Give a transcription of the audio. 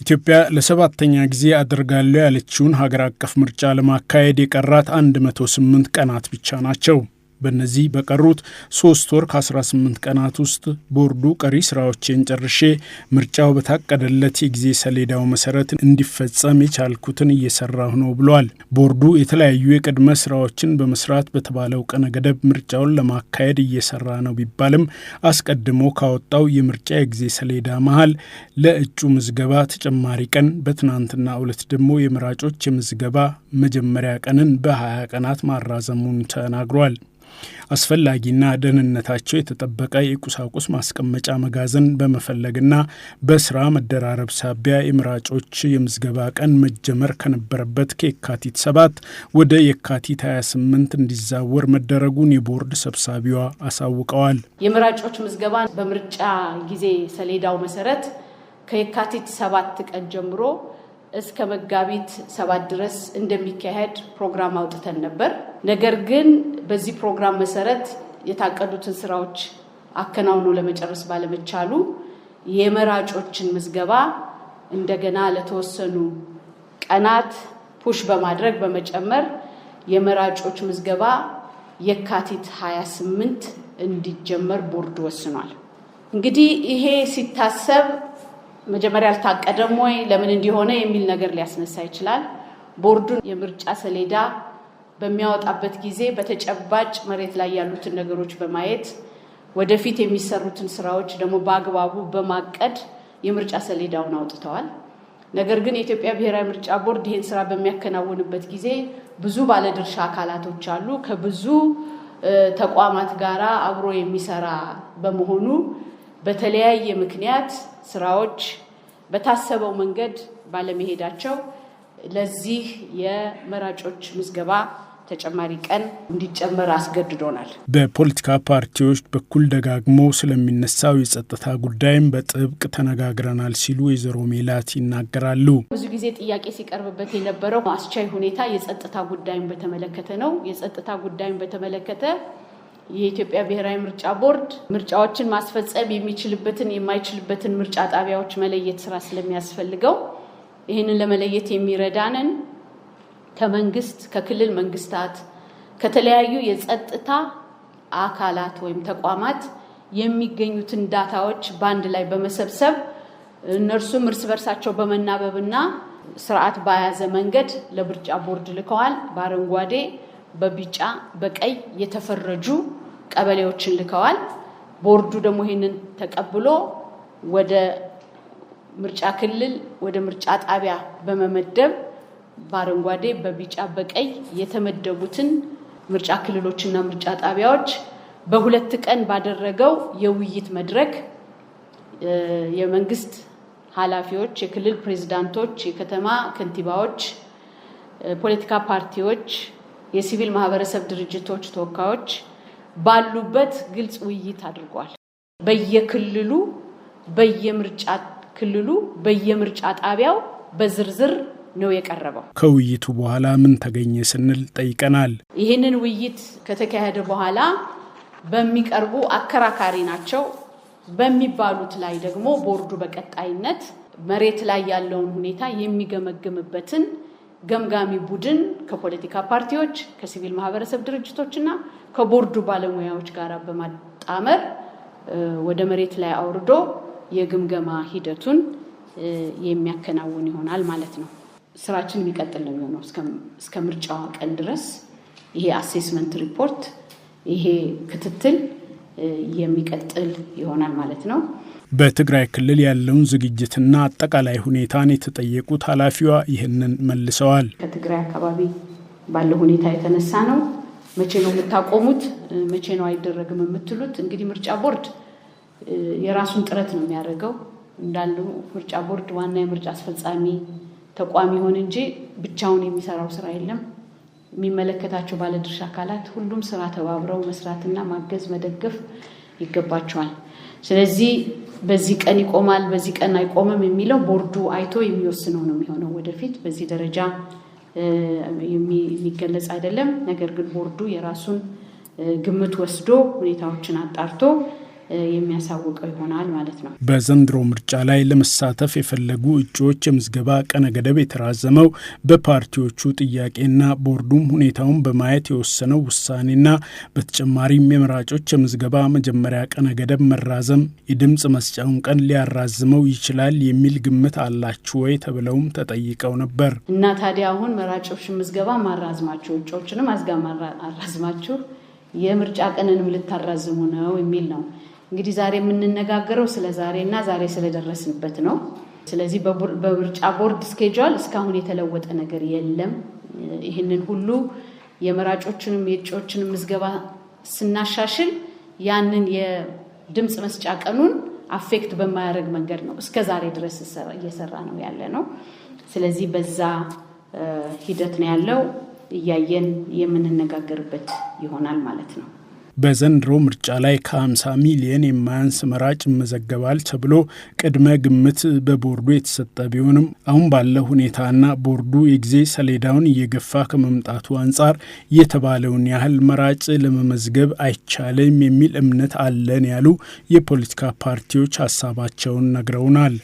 ኢትዮጵያ ለሰባተኛ ጊዜ አድርጋለሁ ያለችውን ሀገር አቀፍ ምርጫ ለማካሄድ የቀራት 108 ቀናት ብቻ ናቸው። በእነዚህ በቀሩት 3 ወር ከ18 ቀናት ውስጥ ቦርዱ ቀሪ ስራዎችን ጨርሼ ምርጫው በታቀደለት የጊዜ ሰሌዳው መሰረት እንዲፈጸም የቻልኩትን እየሰራሁ ነው ብሏል። ቦርዱ የተለያዩ የቅድመ ስራዎችን በመስራት በተባለው ቀነ ገደብ ምርጫውን ለማካሄድ እየሰራ ነው ቢባልም አስቀድሞ ካወጣው የምርጫ የጊዜ ሰሌዳ መሃል ለእጩ ምዝገባ ተጨማሪ ቀን፣ በትናንትናው ዕለት ደግሞ የመራጮች የምዝገባ መጀመሪያ ቀንን በ20 ቀናት ማራዘሙን ተናግሯል። አስፈላጊና ደህንነታቸው የተጠበቀ የቁሳቁስ ማስቀመጫ መጋዘን በመፈለግና በስራ መደራረብ ሳቢያ የመራጮች የምዝገባ ቀን መጀመር ከነበረበት ከየካቲት 7 ወደ የካቲት 28 እንዲዛወር መደረጉን የቦርድ ሰብሳቢዋ አሳውቀዋል። የመራጮች ምዝገባ በምርጫ ጊዜ ሰሌዳው መሰረት ከየካቲት 7 ቀን ጀምሮ እስከ መጋቢት 7 ድረስ እንደሚካሄድ ፕሮግራም አውጥተን ነበር። ነገር ግን በዚህ ፕሮግራም መሰረት የታቀዱትን ስራዎች አከናውኖ ለመጨረስ ባለመቻሉ የመራጮችን ምዝገባ እንደገና ለተወሰኑ ቀናት ፑሽ በማድረግ በመጨመር የመራጮች ምዝገባ የካቲት 28 እንዲጀመር ቦርድ ወስኗል። እንግዲህ ይሄ ሲታሰብ መጀመሪያ አልታቀደም ወይ ለምን እንዲሆነ የሚል ነገር ሊያስነሳ ይችላል። ቦርዱን የምርጫ ሰሌዳ በሚያወጣበት ጊዜ በተጨባጭ መሬት ላይ ያሉትን ነገሮች በማየት ወደፊት የሚሰሩትን ስራዎች ደግሞ በአግባቡ በማቀድ የምርጫ ሰሌዳውን አውጥተዋል። ነገር ግን የኢትዮጵያ ብሔራዊ ምርጫ ቦርድ ይህን ስራ በሚያከናውንበት ጊዜ ብዙ ባለድርሻ አካላቶች አሉ። ከብዙ ተቋማት ጋራ አብሮ የሚሰራ በመሆኑ በተለያየ ምክንያት ስራዎች በታሰበው መንገድ ባለመሄዳቸው ለዚህ የመራጮች ምዝገባ ተጨማሪ ቀን እንዲጨመር አስገድዶናል። በፖለቲካ ፓርቲዎች በኩል ደጋግሞ ስለሚነሳው የጸጥታ ጉዳይም በጥብቅ ተነጋግረናል ሲሉ ወይዘሮ ሜላት ይናገራሉ። ብዙ ጊዜ ጥያቄ ሲቀርብበት የነበረው አስቻይ ሁኔታ የጸጥታ ጉዳይን በተመለከተ ነው። የጸጥታ ጉዳይን በተመለከተ የኢትዮጵያ ብሔራዊ ምርጫ ቦርድ ምርጫዎችን ማስፈጸም የሚችልበትን የማይችልበትን ምርጫ ጣቢያዎች መለየት ስራ ስለሚያስፈልገው ይህንን ለመለየት የሚረዳንን ከመንግስት፣ ከክልል መንግስታት፣ ከተለያዩ የጸጥታ አካላት ወይም ተቋማት የሚገኙትን ዳታዎች በአንድ ላይ በመሰብሰብ እነርሱም እርስ በርሳቸው በመናበብና ስርዓት በያዘ መንገድ ለምርጫ ቦርድ ልከዋል። በአረንጓዴ፣ በቢጫ፣ በቀይ የተፈረጁ ቀበሌዎችን ልከዋል። ቦርዱ ደግሞ ይህንን ተቀብሎ ወደ ምርጫ ክልል ወደ ምርጫ ጣቢያ በመመደብ በአረንጓዴ፣ በቢጫ፣ በቀይ የተመደቡትን ምርጫ ክልሎችና ምርጫ ጣቢያዎች በሁለት ቀን ባደረገው የውይይት መድረክ የመንግስት ኃላፊዎች፣ የክልል ፕሬዝዳንቶች፣ የከተማ ከንቲባዎች፣ ፖለቲካ ፓርቲዎች፣ የሲቪል ማህበረሰብ ድርጅቶች ተወካዮች ባሉበት ግልጽ ውይይት አድርጓል። በየክልሉ በየምርጫ ክልሉ በየምርጫ ጣቢያው በዝርዝር ነው የቀረበው። ከውይይቱ በኋላ ምን ተገኘ ስንል ጠይቀናል። ይህንን ውይይት ከተካሄደ በኋላ በሚቀርቡ አከራካሪ ናቸው በሚባሉት ላይ ደግሞ ቦርዱ በቀጣይነት መሬት ላይ ያለውን ሁኔታ የሚገመግምበትን ገምጋሚ ቡድን ከፖለቲካ ፓርቲዎች፣ ከሲቪል ማህበረሰብ ድርጅቶችና ከቦርዱ ባለሙያዎች ጋር በማጣመር ወደ መሬት ላይ አውርዶ የግምገማ ሂደቱን የሚያከናውን ይሆናል ማለት ነው። ስራችን የሚቀጥል ነው የሚሆነው እስከ ምርጫው ቀን ድረስ ይሄ አሴስመንት ሪፖርት፣ ይሄ ክትትል የሚቀጥል ይሆናል ማለት ነው። በትግራይ ክልል ያለውን ዝግጅትና አጠቃላይ ሁኔታን የተጠየቁት ኃላፊዋ ይህንን መልሰዋል። ከትግራይ አካባቢ ባለው ሁኔታ የተነሳ ነው። መቼ ነው የምታቆሙት? መቼ ነው አይደረግም የምትሉት? እንግዲህ ምርጫ ቦርድ የራሱን ጥረት ነው የሚያደርገው። እንዳሉ ምርጫ ቦርድ ዋና የምርጫ አስፈጻሚ ተቋም ይሆን እንጂ ብቻውን የሚሰራው ስራ የለም። የሚመለከታቸው ባለድርሻ አካላት ሁሉም ስራ ተባብረው መስራትና ማገዝ መደገፍ ይገባቸዋል። ስለዚህ በዚህ ቀን ይቆማል፣ በዚህ ቀን አይቆምም የሚለው ቦርዱ አይቶ የሚወስነው ነው የሚሆነው። ወደፊት በዚህ ደረጃ የሚገለጽ አይደለም። ነገር ግን ቦርዱ የራሱን ግምት ወስዶ ሁኔታዎችን አጣርቶ የሚያሳውቀው ይሆናል ማለት ነው። በዘንድሮ ምርጫ ላይ ለመሳተፍ የፈለጉ እጩዎች የምዝገባ ቀነ ገደብ የተራዘመው በፓርቲዎቹ ጥያቄና ቦርዱም ሁኔታውን በማየት የወሰነው ውሳኔና በተጨማሪም የመራጮች የምዝገባ መጀመሪያ ቀነ ገደብ መራዘም የድምጽ መስጫውን ቀን ሊያራዝመው ይችላል የሚል ግምት አላችሁ ወይ ተብለውም ተጠይቀው ነበር። እና ታዲያ አሁን መራጮች ምዝገባ ማራዝማችሁ እጩዎችንም አራዝማችሁ የምርጫ ቀንንም ልታራዝሙ ነው የሚል ነው። እንግዲህ ዛሬ የምንነጋገረው ስለ ዛሬና ዛሬ ስለደረስንበት ነው። ስለዚህ በምርጫ ቦርድ ስኬጁል እስካሁን የተለወጠ ነገር የለም። ይህንን ሁሉ የመራጮችንም የእጩዎችንም ምዝገባ ስናሻሽል ያንን የድምጽ መስጫ ቀኑን አፌክት በማያደርግ መንገድ ነው እስከ ዛሬ ድረስ እየሰራ ነው ያለ ነው። ስለዚህ በዛ ሂደት ነው ያለው። እያየን የምንነጋገርበት ይሆናል ማለት ነው። በዘንድሮ ምርጫ ላይ ከ50 ሚሊዮን የማያንስ መራጭ ይመዘገባል ተብሎ ቅድመ ግምት በቦርዱ የተሰጠ ቢሆንም አሁን ባለው ሁኔታና ቦርዱ የጊዜ ሰሌዳውን እየገፋ ከመምጣቱ አንጻር የተባለውን ያህል መራጭ ለመመዝገብ አይቻልም የሚል እምነት አለን ያሉ የፖለቲካ ፓርቲዎች ሀሳባቸውን ነግረውናል።